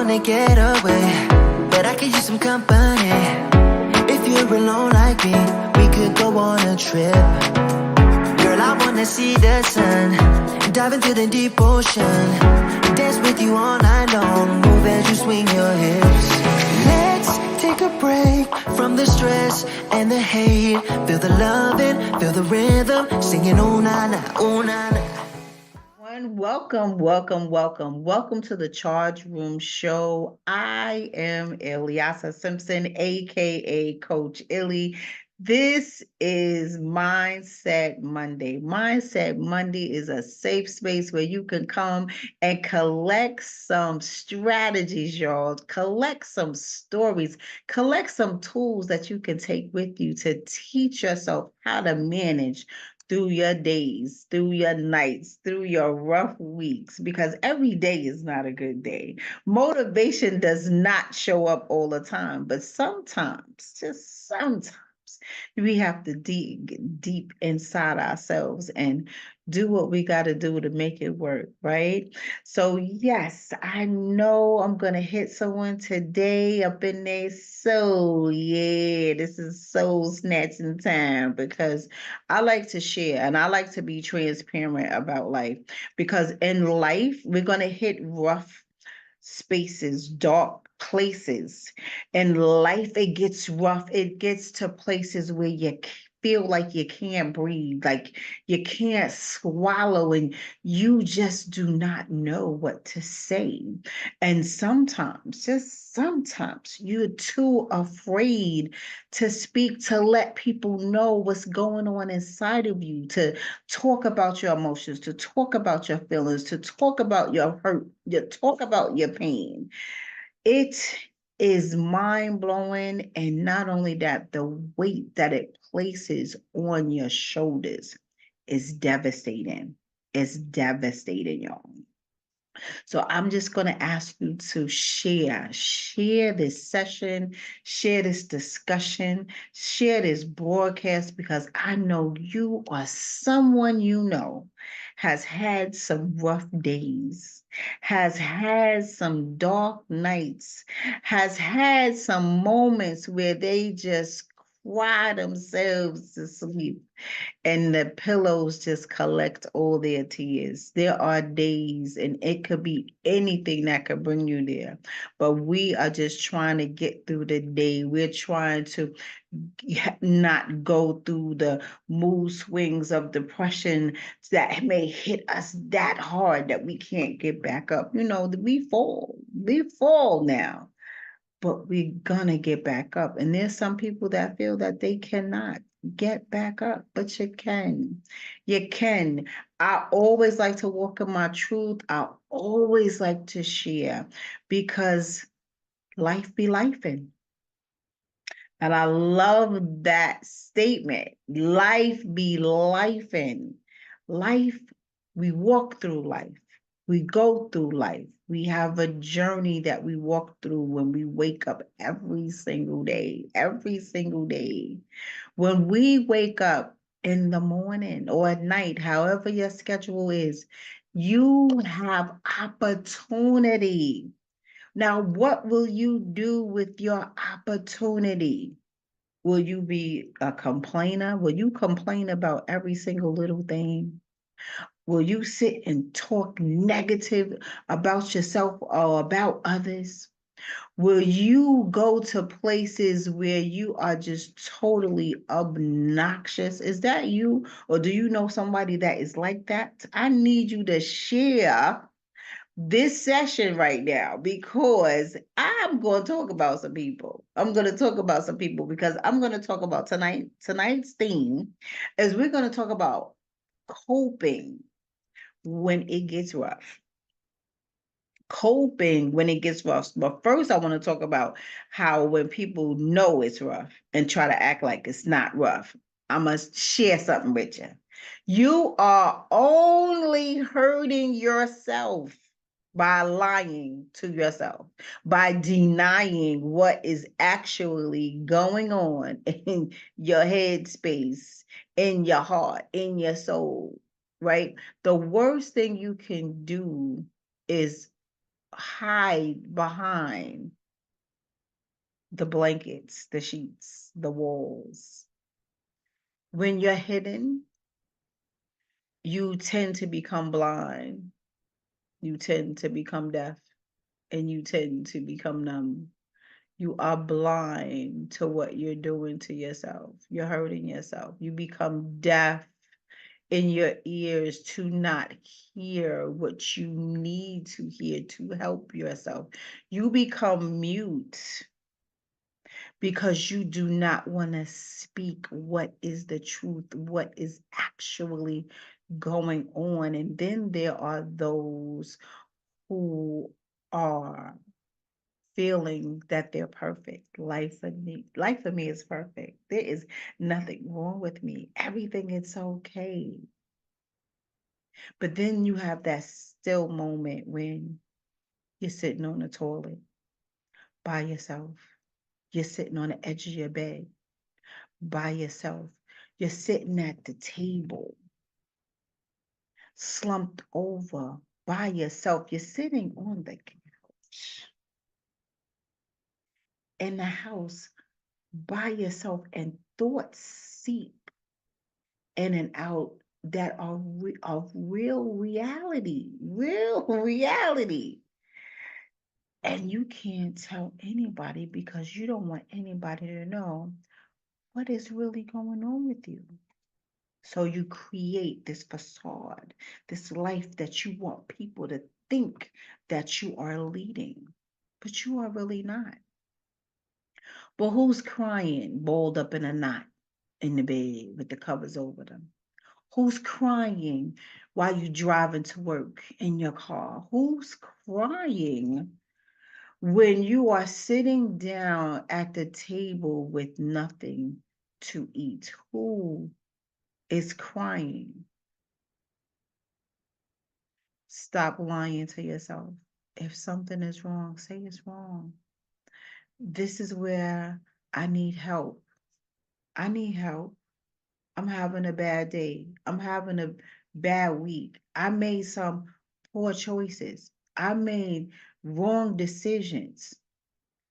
wanna get away, but I could use some company. If you're alone like me, we could go on a trip. Girl, I wanna see the sun, dive into the deep ocean, dance with you all night long, move as you swing your hips. Let's take a break from the stress and the hate. Feel the loving, feel the rhythm, singing oh na na, oh na na. Welcome to the Charge Room Show. I am Ilyasa Simpson, aka Coach Illy. This is Mindset Monday. Mindset Monday is a safe space where you can come and collect some strategies, y'all. Collect some stories, collect some tools that you can take with you to teach yourself how to manage through your days, through your nights, through your rough weeks, because every day is not a good day. Motivation does not show up all the time, but sometimes, just sometimes, we have to dig deep inside ourselves and do what we got to do to make it work, right? So, yes, I know I'm going to hit someone today up in their soul. Yeah, this is soul snatching time because I like to share and I like to be transparent about life because in life, we're going to hit rough spaces, dark places. In life, it gets rough. It gets to places where you feel like you can't breathe, like you can't swallow, and you just do not know what to say. And sometimes, just sometimes, you're too afraid to speak, to let people know what's going on inside of you, to talk about your emotions, to talk about your feelings, to talk about your hurt, to talk about your pain. It is mind blowing. And not only that, the weight that it places on your shoulders is devastating. It's devastating, y'all. So I'm just going to ask you to share this session, share this discussion, share this broadcast, because I know you or someone you know has had some rough days, has had some dark nights, has had some moments where they just cry themselves to sleep and the pillows just collect all their tears. There are days, and it could be anything that could bring you there. But we are just trying to get through the day. We're trying to not go through the mood swings of depression that may hit us that hard that we can't get back up. You know, we fall now, but we're gonna get back up. And there's some people that feel that they cannot get back up, but you can. You can. I always like to walk in my truth. I always like to share because life be lifing. And I love that statement. Life be lifing. Life, we walk through life. We go through life. We have a journey that we walk through when we wake up every single day, every single day. When we wake up in the morning or at night, however your schedule is, you have opportunity. Now, what will you do with your opportunity? Will you be a complainer? Will you complain about every single little thing? Will you sit and talk negative about yourself or about others? Will you go to places where you are just totally obnoxious? Is that you? Or do you know somebody that is like that? I need you to share this session right now because I'm going to talk about some people. I'm going to talk about some people because I'm going to talk about tonight's theme is we're going to talk about coping when it gets rough. Coping when it gets rough. But first, I want to talk about how when people know it's rough and try to act like it's not rough, I must share something with you. You are only hurting yourself by lying to yourself, by denying what is actually going on in your head space, in your heart, in your soul, right? The worst thing you can do is hide behind the blankets, the sheets, the walls. When you're hidden, you tend to become blind, you tend to become deaf, and you tend to become numb. You are blind to what you're doing to yourself. You're hurting yourself. You become deaf in your ears to not hear what you need to hear to help yourself. You become mute because you do not want to speak what is the truth, what is actually going on. And then there are those who are feeling that they're perfect. Life for me is perfect. There is nothing wrong with me. Everything is okay. But then you have that still moment when you're sitting on the toilet by yourself. You're sitting on the edge of your bed by yourself. You're sitting at the table, slumped over by yourself. You're sitting on the couch in the house by yourself, and thoughts seep in and out that are of real reality, real reality. And you can't tell anybody because you don't want anybody to know what is really going on with you. So you create this facade, this life that you want people to think that you are leading, but you are really not. But who's crying, balled up in a knot in the bed with the covers over them? Who's crying while you're driving to work in your car? Who's crying when you are sitting down at the table with nothing to eat? Who is crying? Stop lying to yourself. If something is wrong, say it's wrong. This is where I need help. I need help. I'm having a bad day. I'm having a bad week. I made some poor choices. I made wrong decisions.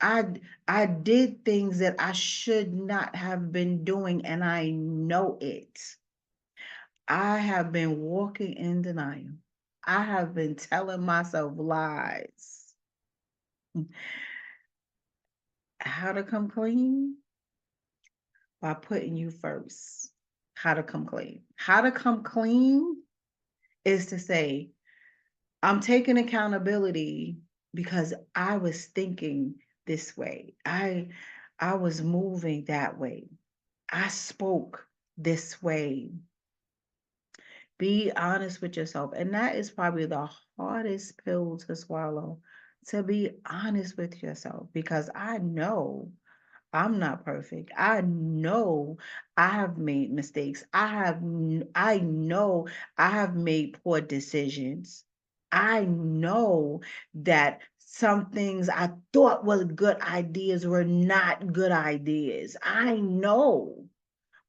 I I did things that I should not have been doing, and I know it. I have been walking in denial. I have been telling myself lies. How to come clean? By putting you first. How to come clean. How to come clean is to say, I'm taking accountability because I was thinking this way. I was moving that way. I spoke this way. Be honest with yourself. And that is probably the hardest pill to swallow, to be honest with yourself, because I know I'm not perfect. I know I have made mistakes. I know I have made poor decisions. I know that some things I thought were good ideas were not good ideas. I know,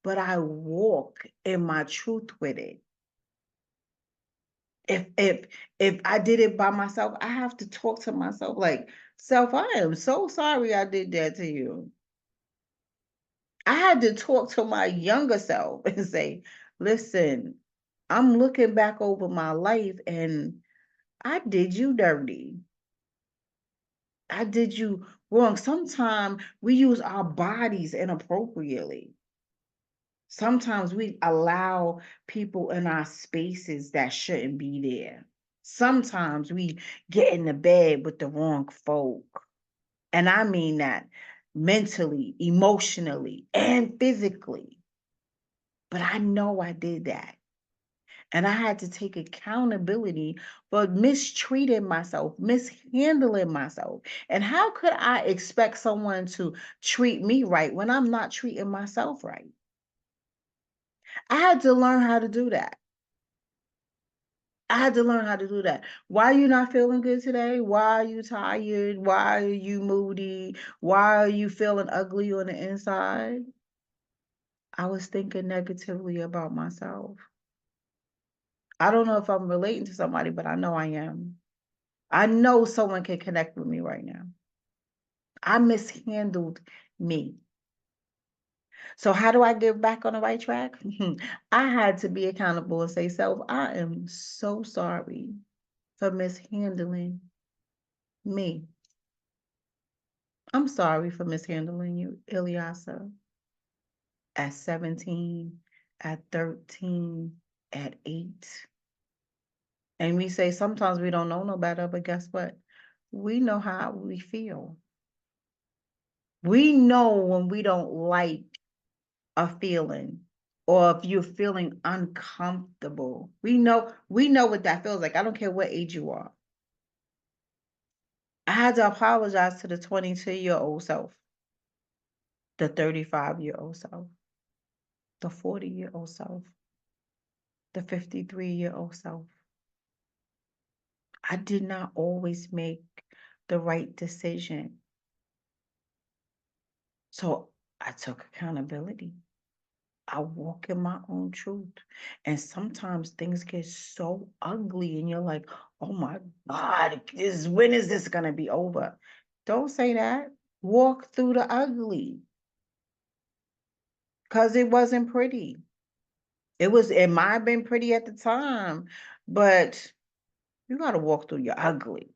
but I walk in my truth with it. If I did it by myself, I have to talk to myself like, self, I am so sorry I did that to you. I had to talk to my younger self and say, listen, I'm looking back over my life and I did you dirty. I did you wrong. Sometimes we use our bodies inappropriately. Sometimes we allow people in our spaces that shouldn't be there. Sometimes we get in the bed with the wrong folk. And I mean that mentally, emotionally, and physically. But I know I did that. And I had to take accountability for mistreating myself, mishandling myself. And how could I expect someone to treat me right when I'm not treating myself right? I had to learn how to do that. I had to learn how to do that. Why are you not feeling good today? Why are you tired? Why are you moody? Why are you feeling ugly on the inside? I was thinking negatively about myself. I don't know if I'm relating to somebody, but I know I am. I know someone can connect with me right now. I mishandled me. So how do I get back on the right track? I had to be accountable and say, self, I am so sorry for mishandling me. I'm sorry for mishandling you, Ilyasa, at 17, at 13, at 8. And we say sometimes we don't know no better, but guess what? We know how we feel. We know when we don't like a feeling or if you're feeling uncomfortable. We know what that feels like. I don't care what age you are. I had to apologize to the 22-year-old self, the 35-year-old self, the 40-year-old self, the 53-year-old self. I did not always make the right decision. So I took accountability. I walk in my own truth. And sometimes things get so ugly and you're like, oh my God, when is this gonna be over? Don't say that. Walk through the ugly. Because it wasn't pretty. It might have been pretty at the time, but you gotta walk through your ugly.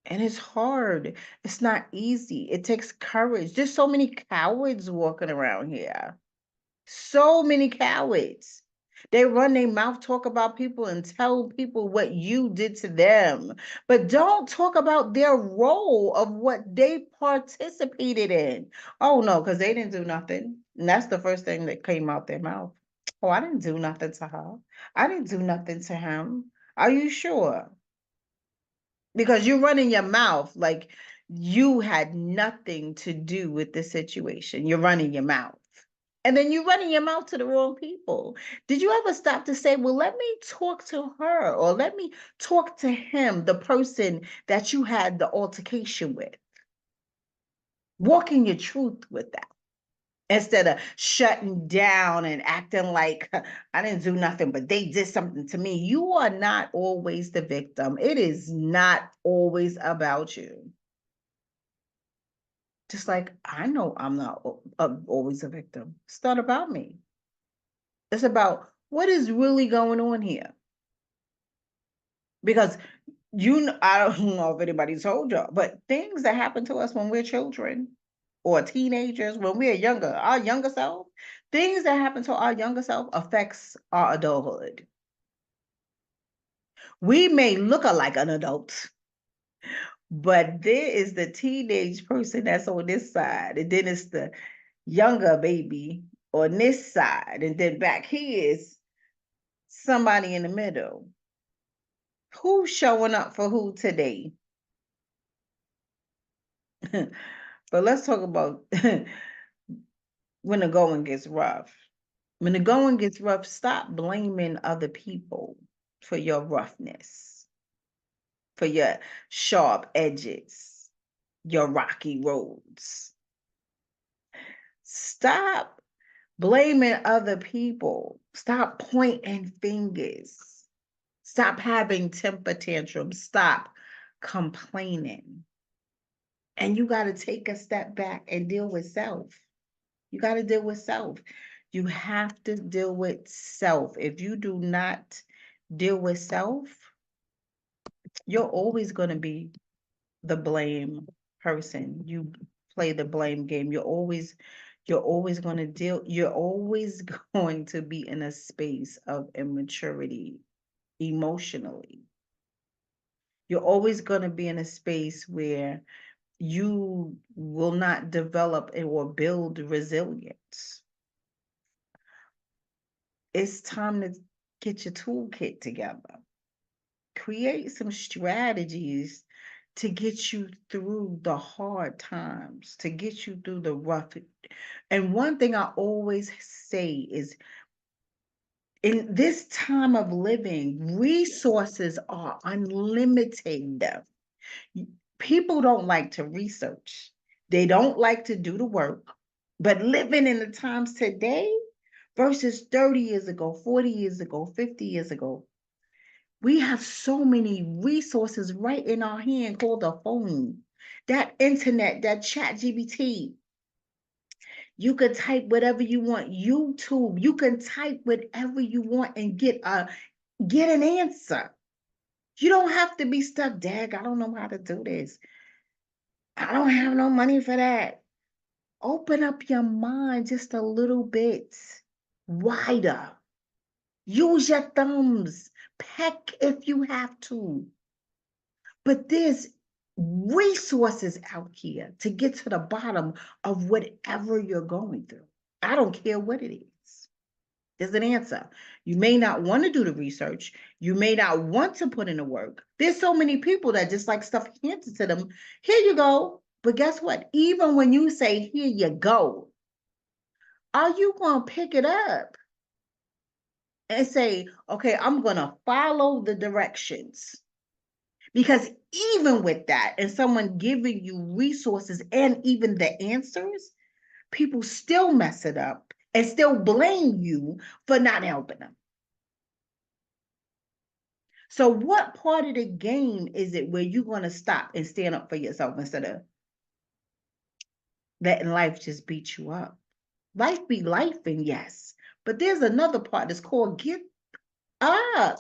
And it's hard. It's not easy. It takes courage. There's so many cowards walking around here. So many cowards. They run their mouth, talk about people, and tell people what you did to them, but don't talk about their role of what they participated in. Oh no, because they didn't do nothing. And that's the first thing that came out their mouth. Oh, I didn't do nothing to her. I didn't do nothing to him. Are you sure? Because you're running your mouth like you had nothing to do with the situation. You're running your mouth. And then you're running your mouth to the wrong people. Did you ever stop to say, well, let me talk to her or let me talk to him, the person that you had the altercation with? Walking your truth with that instead of shutting down and acting like I didn't do nothing, but they did something to me. You are not always the victim. It is not always about you. Just like I know I'm not always a victim. It's not about me. It's about what is really going on here. Because I don't know if anybody told you, but things that happen to us when we're children or teenagers, when we're younger, our younger self, things that happen to our younger self affects our adulthood. We may look like an adult, but there is the teenage person that's on this side, and then it's the younger baby on this side, and then back here is somebody in the middle. Who's showing up for who today? But let's talk about when the going gets rough. When the going gets rough, stop blaming other people for your roughness, for your sharp edges, your rocky roads. Stop blaming other people. Stop pointing fingers. Stop having temper tantrums. Stop complaining. And you got to take a step back and deal with self. You got to deal with self. You have to deal with self. If you do not deal with self, you're always going to be the blame person. You play the blame game. You're always going to you're always going to be in a space of immaturity emotionally. You're always going to be in a space where you will not develop or build resilience. It's time to get your toolkit together. Create some strategies to get you through the hard times, to get you through the rough. And one thing I always say is in this time of living, resources are unlimited. People don't like to research, they don't like to do the work. But living in the times today versus 30 years ago, 40 years ago, 50 years ago, We have so many resources right in our hand called a phone, that internet, that chat GBT. You can type whatever you want. YouTube, you can type whatever you want and get an answer. You don't have to be stuck. Dag, I don't know how to do this. I don't have no money for that. Open up your mind just a little bit wider. Use your thumbs. Peck if you have to. But there's resources out here to get to the bottom of whatever you're going through. I don't care what it is. There's an answer. You may not want to do the research. You may not want to put in the work. There's so many people that just like stuff handed to them. Here you go. But guess what? Even when you say, here you go, are you going to pick it up and say, okay, I'm going to follow the directions? Because even with that, and someone giving you resources and even the answers, people still mess it up and still blame you for not helping them. So, what part of the game is it where you're going to stop and stand up for yourself instead of letting life just beat you up? Life be life, and yes, but there's another part that's called get up.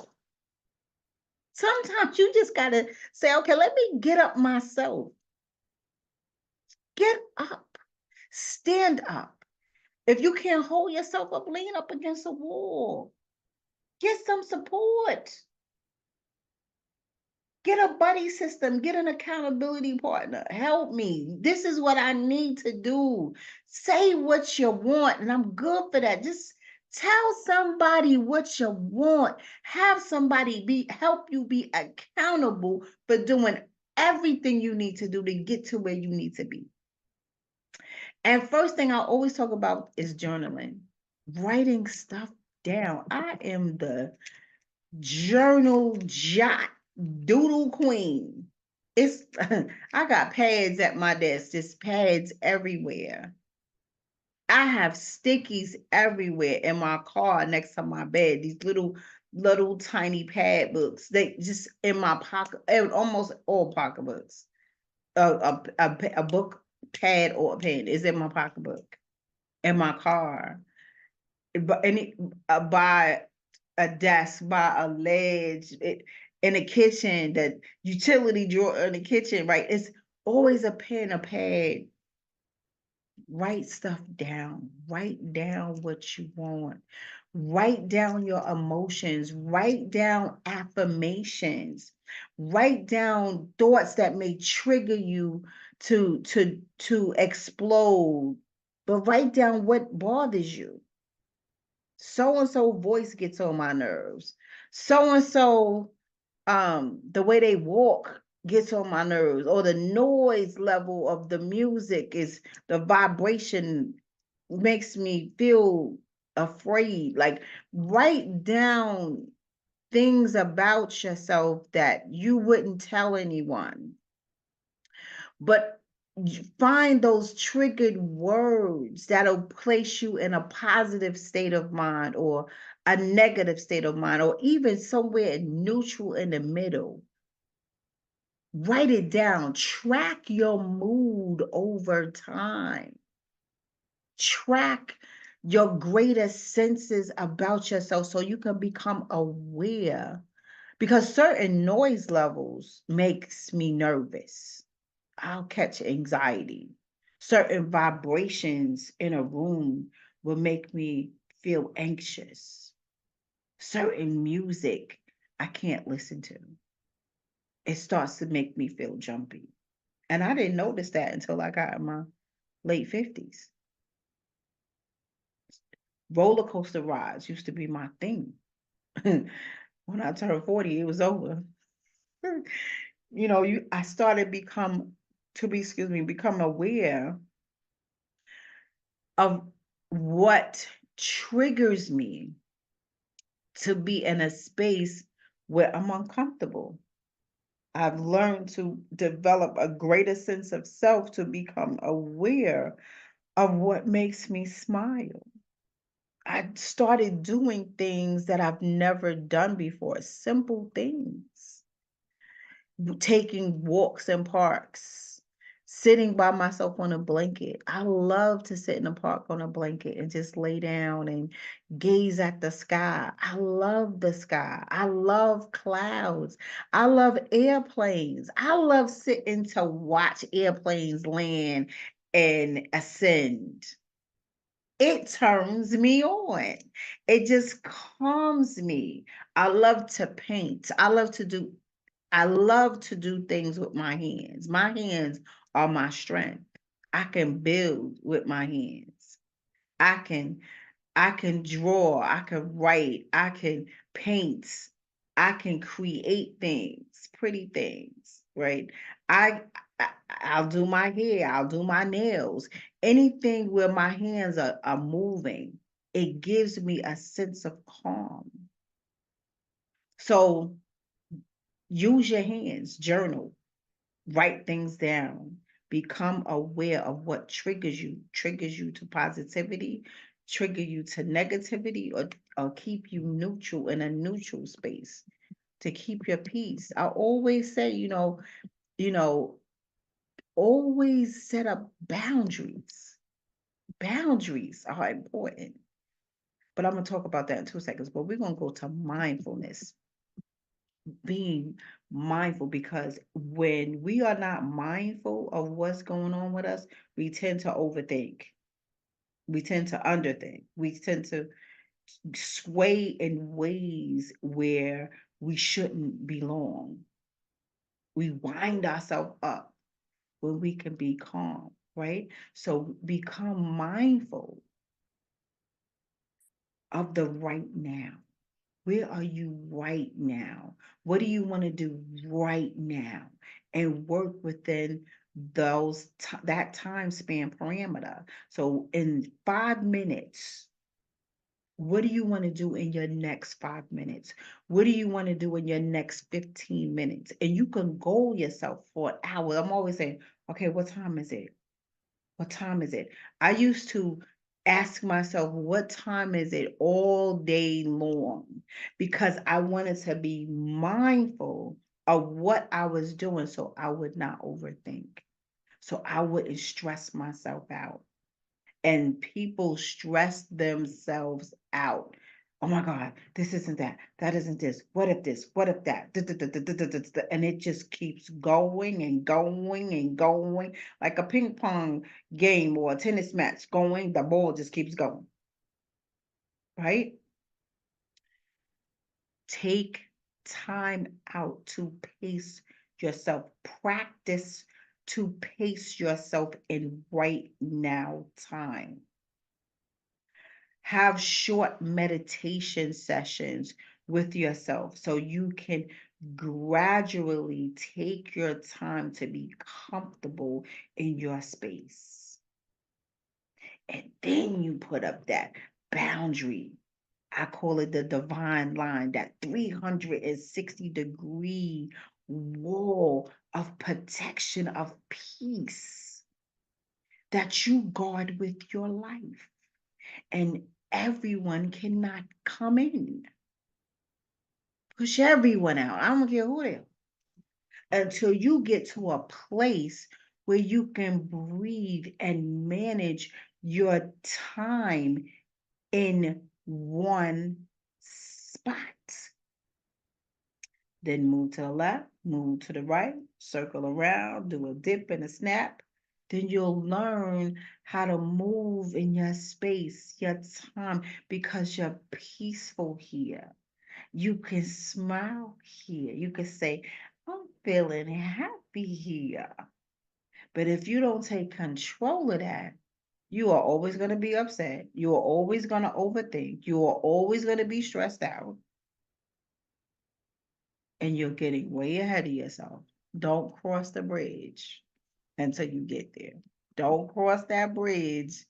Sometimes you just got to say, okay, let me get up myself. Get up, stand up. If you can't hold yourself up, lean up against a wall. Get some support. Get a buddy system. Get an accountability partner. Help me. This is what I need to do. Say what you want, and I'm good for that. Just tell somebody what you want. Have somebody help you be accountable for doing everything you need to do to get to where you need to be. And first thing I always talk about is journaling, writing stuff down. I am the journal jot doodle queen. It's I got pads at my desk, just pads everywhere. I have stickies everywhere in my car next to my bed. These little tiny pad books. They just in my pocket, almost all pocketbooks. A book pad or a pen is in my pocketbook, in my car, but by a desk, by a ledge, in the kitchen, the utility drawer in the kitchen, right? It's always a pen, a pad. Write stuff down. Write down what you want. Write down your emotions. Write down affirmations. Write down thoughts that may trigger you to explode. But write down what bothers you. So and so voice gets on my nerves. So and so the way they walk gets on my nerves, or the noise level of the music is the vibration makes me feel afraid. Like, write down things about yourself that you wouldn't tell anyone, but find those triggered words that'll place you in a positive state of mind or a negative state of mind, or even somewhere neutral in the middle. Write it down. Track your mood over time. Track your greatest senses about yourself so you can become aware, because certain noise levels makes me nervous. I'll catch anxiety. Certain vibrations in a room will make me feel anxious. Certain music I can't listen to. It starts to make me feel jumpy. And I didn't notice that until I got in my late 50s. Roller coaster rides used to be my thing. When I turned 40, it was over. I started become aware of what triggers me to be in a space where I'm uncomfortable. I've learned to develop a greater sense of self to become aware of what makes me smile. I started doing things that I've never done before, simple things, taking walks in parks, sitting by myself on a blanket. I love to sit in the park on a blanket and just lay down and gaze at the sky. I love the sky. I love clouds. I love airplanes. I love sitting to watch airplanes land and ascend. It turns me on. It just calms me. I love to paint. I love to do things with my hands. My hands are my strength. I can build with my hands. I can I can draw, I can write, I can paint, I can create things, pretty things, right? I, I'll do my hair, I'll do my nails, anything where my hands are moving, it gives me a sense of calm. So use your hands, journal, write things down, become aware of what triggers you to positivity, trigger you to negativity, or keep you neutral in a neutral space to keep your peace. I always say, you know, always set up boundaries. Boundaries are important. But I'm gonna talk about that in 2 seconds. But we're gonna go to mindfulness, being mindful, because when we are not mindful of what's going on with us, we tend to overthink. We tend to underthink. We tend to sway in ways where we shouldn't belong. We wind ourselves up when we can be calm, right? So become mindful of the right now. Where are you right now? What do you want to do right now? And work within that time span parameter. So in 5 minutes, what do you want to do in your next 5 minutes? What do you want to do in your next 15 minutes? And you can goal yourself for an hour. I'm always saying, okay, what time is it? What time is it? I used to ask myself, what time is it all day long? Because I wanted to be mindful of what I was doing so I would not overthink, so I wouldn't stress myself out. And people stress themselves out. Oh my God, this isn't that. That isn't this. What if this? What if that? And it just keeps going and going and going like a ping pong game or a tennis match going. The ball just keeps going, right? Take time out to pace yourself. Practice to pace yourself in right now time. Have short meditation sessions with yourself so you can gradually take your time to be comfortable in your space. And then you put up that boundary. I call it the divine line, that 360-degree wall of protection, of peace that you guard with your life. And everyone cannot come in. Push everyone out. I don't care who they are. Until you get to a place where you can breathe and manage your time in one spot. Then move to the left, move to the right, circle around, do a dip and a snap. Then you'll learn how to move in your space, your time, because you're peaceful here. You can smile here. You can say, I'm feeling happy here. But if you don't take control of that, you are always going to be upset. You are always going to overthink. You are always going to be stressed out. And you're getting way ahead of yourself. Don't cross the bridge until you get there. Don't cross that bridge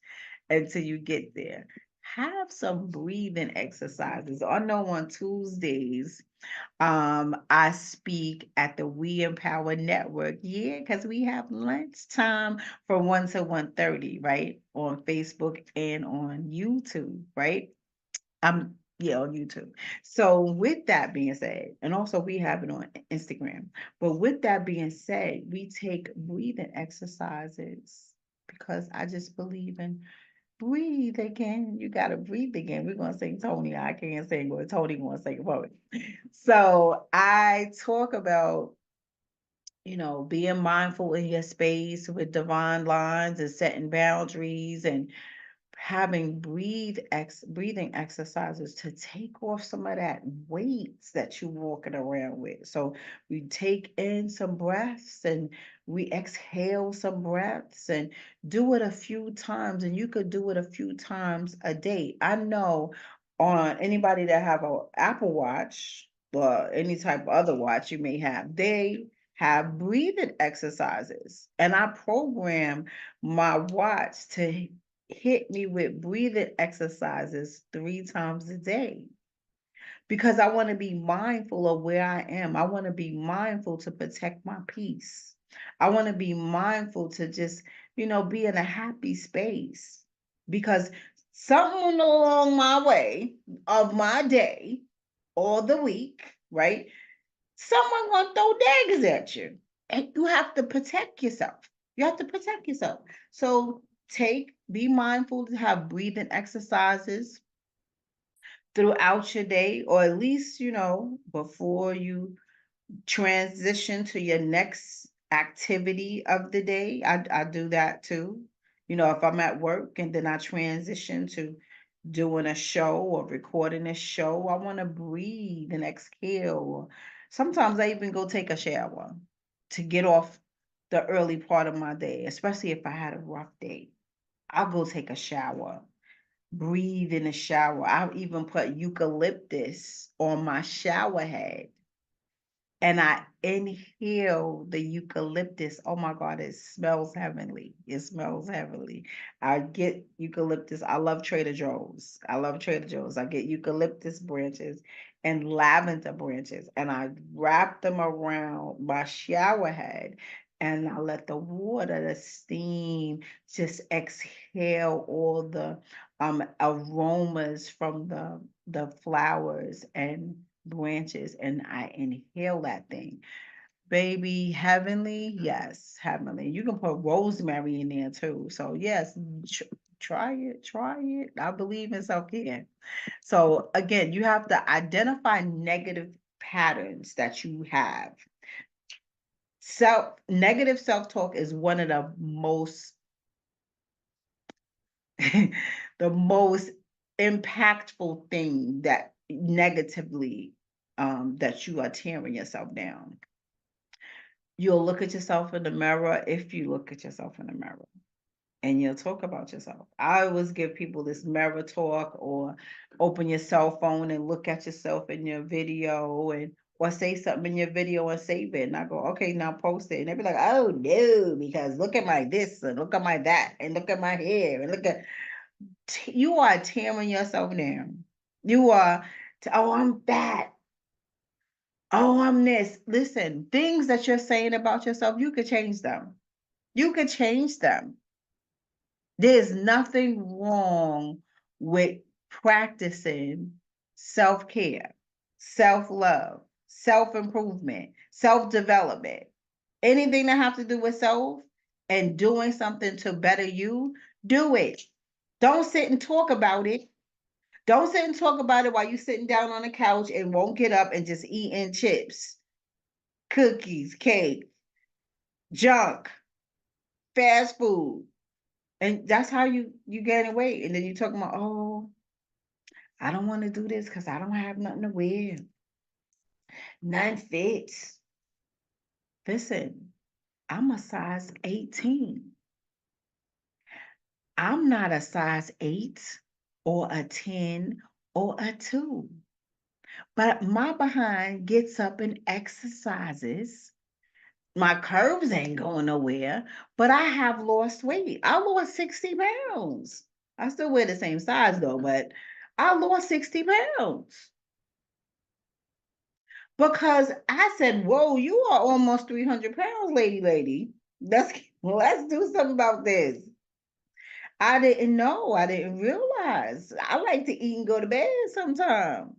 until you get there. Have some breathing exercises. I know on Tuesdays, I speak at the We Empower Network. Yeah, because we have lunchtime from 1 to 1:30, right? On Facebook and on YouTube, right? Yeah, on YouTube. So with that being said, and also we have it on Instagram. But with that being said, we take breathing exercises because I just believe in breathe again. You gotta breathe again. We're gonna sing Tony. I can't sing, but Tony gonna sing for me. So I talk about, being mindful in your space with divine lines and setting boundaries and having breathing exercises to take off some of that weights that you're walking around with. So we take in some breaths and we exhale some breaths and do it a few times. And you could do it a few times a day. I know on anybody that have a Apple Watch or any type of other watch you may have, they have breathing exercises. And I program my watch to hit me with breathing exercises 3 times a day because I want to be mindful of where I am. I want to be mindful to protect my peace. I want to be mindful to just, be in a happy space because something along my way of my day or the week, right? Someone gonna throw daggers at you. And you have to protect yourself. You have to protect yourself. So be mindful to have breathing exercises throughout your day, or at least, before you transition to your next activity of the day. I do that too. If I'm at work and then I transition to doing a show or recording a show, I want to breathe and exhale. Sometimes I even go take a shower to get off the early part of my day, especially if I had a rough day. I'll go take a shower, breathe in the shower. I'll even put eucalyptus on my shower head and I inhale the eucalyptus. Oh my God, it smells heavenly. It smells heavenly. I get eucalyptus. I love Trader Joe's. I love Trader Joe's. I get eucalyptus branches and lavender branches, and I wrap them around my shower head. And I let the water, the steam, just exhale all the aromas from the flowers and branches, and I inhale that thing. Baby, heavenly, yes, heavenly. You can put rosemary in there too. So yes, try it, try it. I believe in self-care. So again, you have to identify negative patterns that you have. Negative self-talk is one of the most the most impactful thing that negatively that you are tearing yourself down. You'll look at yourself in the mirror if you look at yourself in the mirror and you'll talk about yourself. I always give people this mirror talk or open your cell phone and look at yourself in your video and or say something in your video and save it. And I go, okay, now post it. And they be like, oh no, because look at my this and look at my that and look at my hair and look at you are tearing yourself down. You are, oh, I'm fat. Oh, I'm this. Listen, things that you're saying about yourself, you could change them. You could change them. There's nothing wrong with practicing self care, self love, self improvement, self development. Anything that have to do with self and doing something to better you, do it. Don't sit and talk about it. Don't sit and talk about it while you're sitting down on the couch and won't get up and just eating chips, cookies, cake, junk, fast food. And that's how you gain weight. And then you talking about, oh, I don't want to do this because I don't have nothing to wear. None fits. Listen, I'm a size 18. I'm not a size 8 or a 10 or a 2. But my behind gets up and exercises. My curves ain't going nowhere, but I have lost weight. I lost 60 pounds. I still wear the same size though, but I lost 60 pounds because I said, whoa, you are almost 300 pounds, lady. Let's do something about this. I didn't know. I didn't realize. I like to eat and go to bed sometime.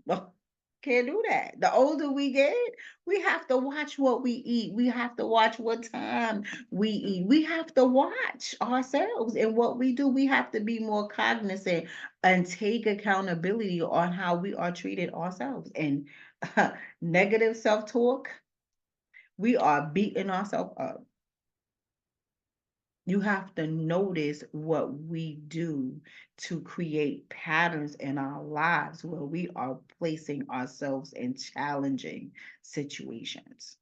Can't do that. The older we get, we have to watch what we eat. We have to watch what time we eat. We have to watch ourselves and what we do. We have to be more cognizant and take accountability on how we are treated ourselves. And negative self-talk, we are beating ourselves up. You have to notice what we do to create patterns in our lives where we are placing ourselves in challenging situations.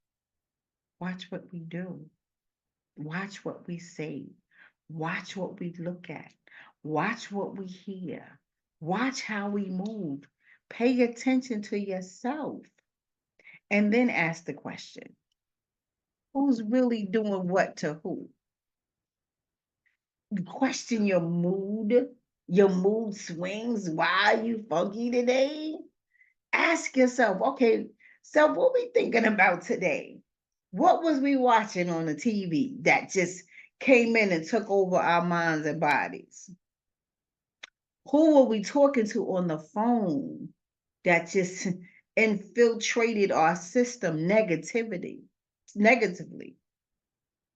Watch what we do. Watch what we say. Watch what we look at. Watch what we hear. Watch how we move. Pay attention to yourself. And then ask the question, who's really doing what to who? Question your mood swings. Why are you funky today? Ask yourself, okay, so what we thinking about today? What was we watching on the TV that just came in and took over our minds and bodies? Who were we talking to on the phone that just infiltrated our system negatively?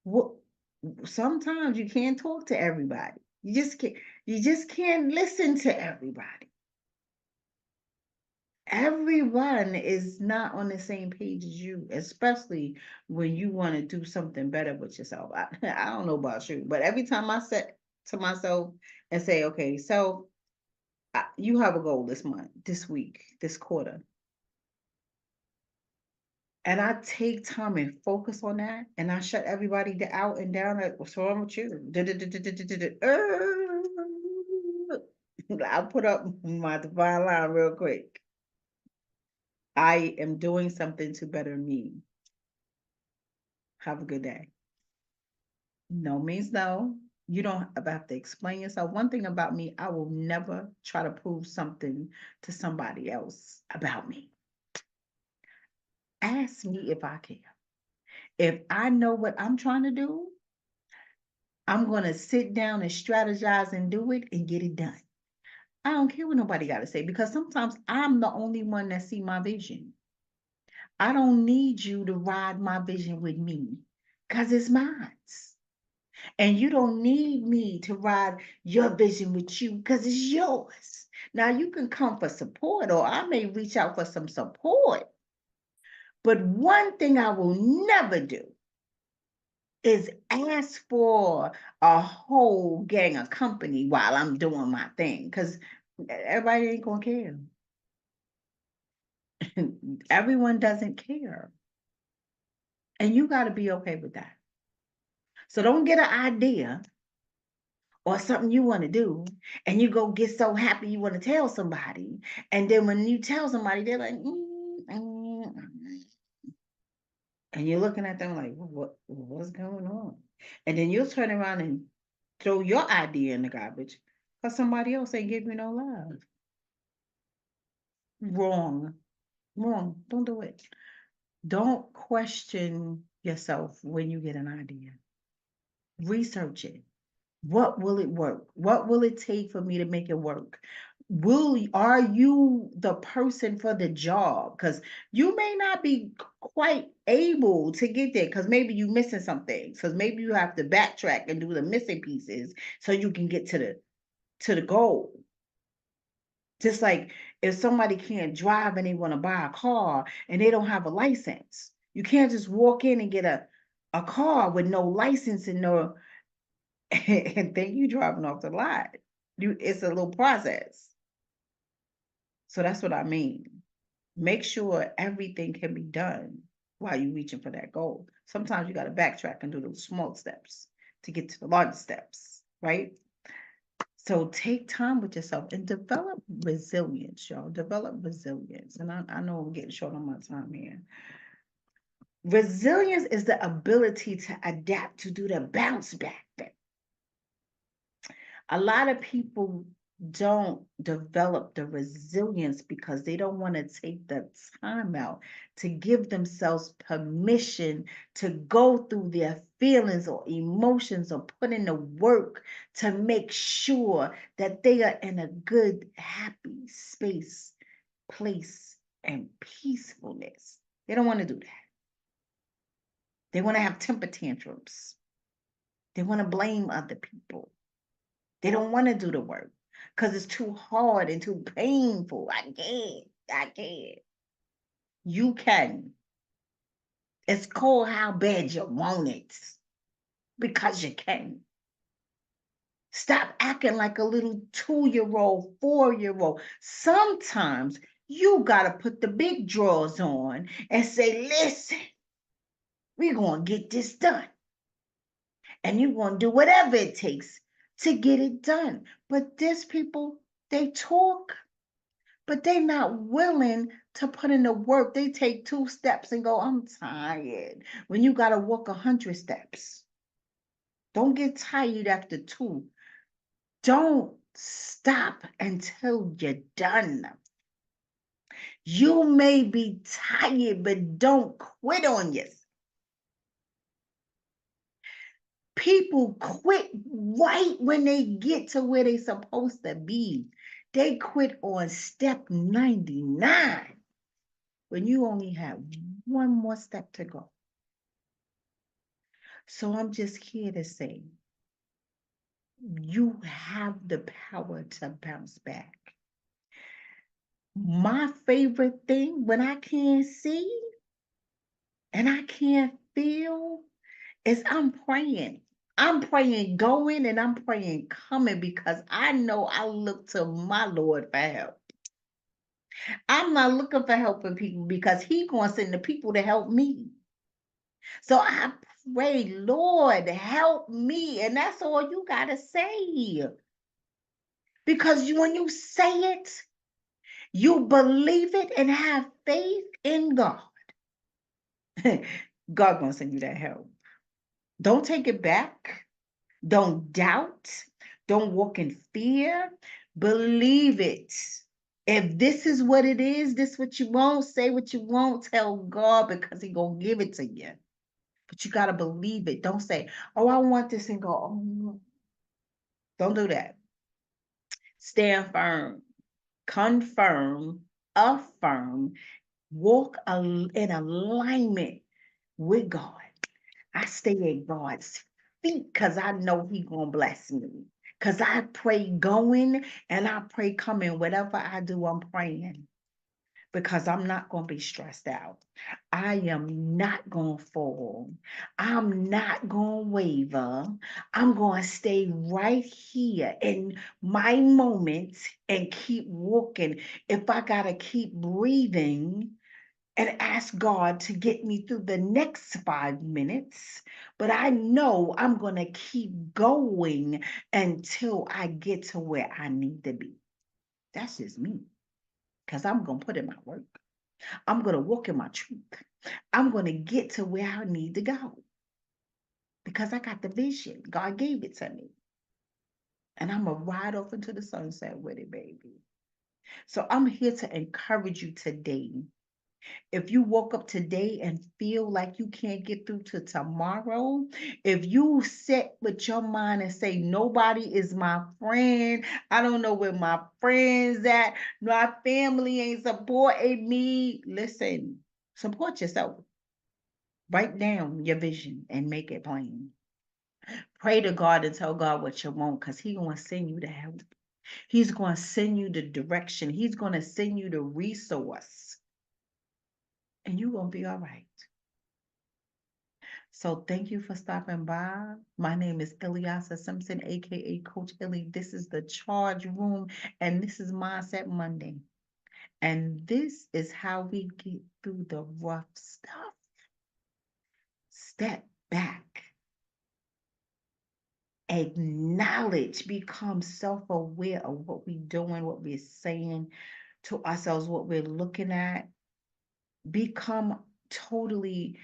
What sometimes you can't talk to everybody. You just can't listen to everybody. Everyone is not on the same page as you, especially when you want to do something better with yourself. I don't know about you, but every time I set to myself and say, okay, so you have a goal this month, this week, this quarter, and I take time and focus on that, and I shut everybody out and down. Like, what's wrong with you? I put up my divine line real quick. I am doing something to better me. Have a good day. No means no. You don't have to explain yourself. One thing about me, I will never try to prove something to somebody else about me. Ask me if I care. If I know what I'm trying to do, I'm going to sit down and strategize and do it and get it done. I don't care what nobody got to say because sometimes I'm the only one that see my vision. I don't need you to ride my vision with me because it's mine. And you don't need me to ride your vision with you because it's yours. Now you can come for support, or I may reach out for some support. But one thing I will never do is ask for a whole gang of company while I'm doing my thing because everybody ain't gonna care. Everyone doesn't care. And you got to be okay with that. So don't get an idea or something you want to do, and you go get so happy you want to tell somebody, and then when you tell somebody, they're like, and you're looking at them like, what's going on? And then you'll turn around and throw your idea in the garbage because somebody else ain't give you no love. Wrong, wrong. Don't do it. Don't question yourself when you get an idea. Research it. What will it work? What will it take for me to make it work? Are you the person for the job? Because you may not be quite able to get there because maybe you're missing something. Because maybe you have to backtrack and do the missing pieces so you can get to the goal. Just like if somebody can't drive and they want to buy a car and they don't have a license, you can't just walk in and get a car with no license and no and then you driving off the lot. It's a little process. So that's what I mean. Make sure everything can be done while you're reaching for that goal. Sometimes you got to backtrack and do those small steps to get to the large steps, right? So take time with yourself and develop resilience, y'all. Develop resilience. And I know I'm getting short on my time here. Resilience is the ability to adapt, to do the bounce back thing. A lot of people don't develop the resilience because they don't want to take the time out to give themselves permission to go through their feelings or emotions or put in the work to make sure that they are in a good, happy space, place, and peacefulness. They don't want to do that. They want to have temper tantrums. They want to blame other people. They don't want to do the work because it's too hard and too painful. I can't. I can't. You can. It's called how bad you want it because you can. Stop acting like a little 2-year-old, 4-year-old. Sometimes you got to put the big drawers on and say, listen, we're going to get this done. And you're going to do whatever it takes to get it done. But these people, they talk, but they're not willing to put in the work. They take 2 steps and go, I'm tired. When you got to walk 100 steps. Don't get tired after 2. Don't stop until you're done. You may be tired, but don't quit on yourself. People quit right when they get to where they're supposed to be. They quit on step 99 when you only have 1 more step to go. So I'm just here to say, you have the power to bounce back. My favorite thing when I can't see and I can't feel is I'm praying. I'm praying going and I'm praying coming because I know I look to my Lord for help. I'm not looking for helping people because He's going to send the people to help me. So I pray, Lord, help me. And that's all you got to say. Because when you say it, you believe it and have faith in God. God gonna send you that help. Don't take it back. Don't doubt. Don't walk in fear. Believe it. If this is what it is, this what you want, say what you want, tell God because He gonna give it to you. But you gotta believe it. Don't say, oh, I want this and go, oh no. Don't do that. Stand firm, confirm, affirm, walk in alignment with God. I stay at God's feet because I know He gonna bless me. Because I pray going and I pray coming. Whatever I do, I'm praying. Because I'm not going to be stressed out. I am not going to fall. I'm not going to waver. I'm going to stay right here in my moment and keep walking. If I got to keep breathing, and ask God to get me through the next 5 minutes. But I know I'm going to keep going until I get to where I need to be. That's just me because I'm going to put in my work. I'm going to walk in my truth. I'm going to get to where I need to go because I got the vision. God gave it to me. And I'm going to ride off into the sunset with it, baby. So I'm here to encourage you today. If you woke up today and feel like you can't get through to tomorrow, if you sit with your mind and say, nobody is my friend, I don't know where my friends at, my family ain't supporting me, listen, support yourself. Write down your vision and make it plain. Pray to God and tell God what you want because He's going to send you the help. He's going to send you the direction. He's going to send you the resource. And you're going to be all right. So thank you for stopping by. My name is Ilyasa Simpson, aka Coach Illy. This is the Charge Room, and this is Mindset Monday. And this is how we get through the rough stuff. Step back, acknowledge, become self-aware of what we're doing, what we're saying to ourselves, what we're looking at. Become totally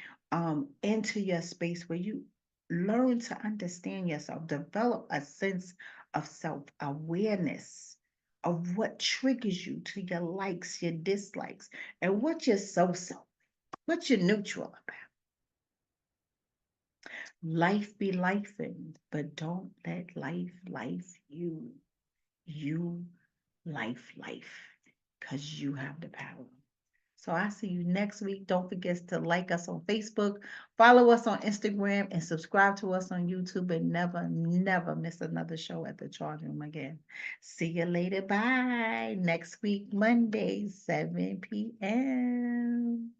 into your space where you learn to understand yourself, develop a sense of self-awareness. of what triggers you to your likes, your dislikes, and what you're so, what you're neutral about. Life be lifing, but don't let life you. You life, because you have the power. So I see you next week. Don't forget to like us on Facebook, follow us on Instagram, and subscribe to us on YouTube. And never miss another show at the Charge Room again. See you later. Bye. Next week, Monday, 7 p.m.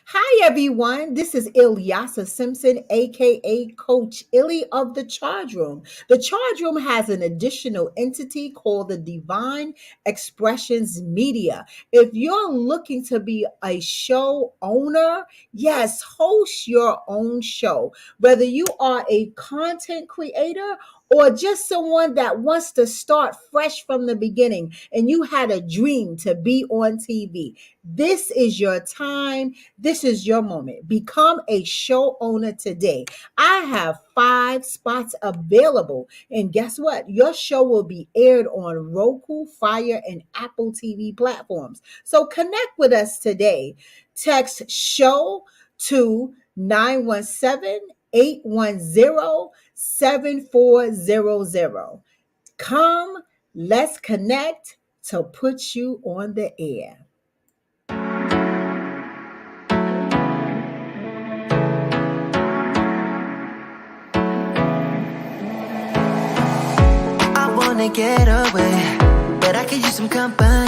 Hi, everyone. This is Ilyasa Simpson, aka Coach Illy of the Charge Room. The Charge Room has an additional entity called the Divine Expressions Media. If you're looking to be a show owner, yes, host your own show. Whether you are a content creator or just someone that wants to start fresh from the beginning and you had a dream to be on TV, this is your time. This is your moment. Become a show owner today. I have 5 spots available. And guess what? Your show will be aired on Roku, Fire, and Apple TV platforms. So connect with us today. Text show to 917-810-7400. Come, let's connect to put you on the air. I wanna get away, but I could use some company.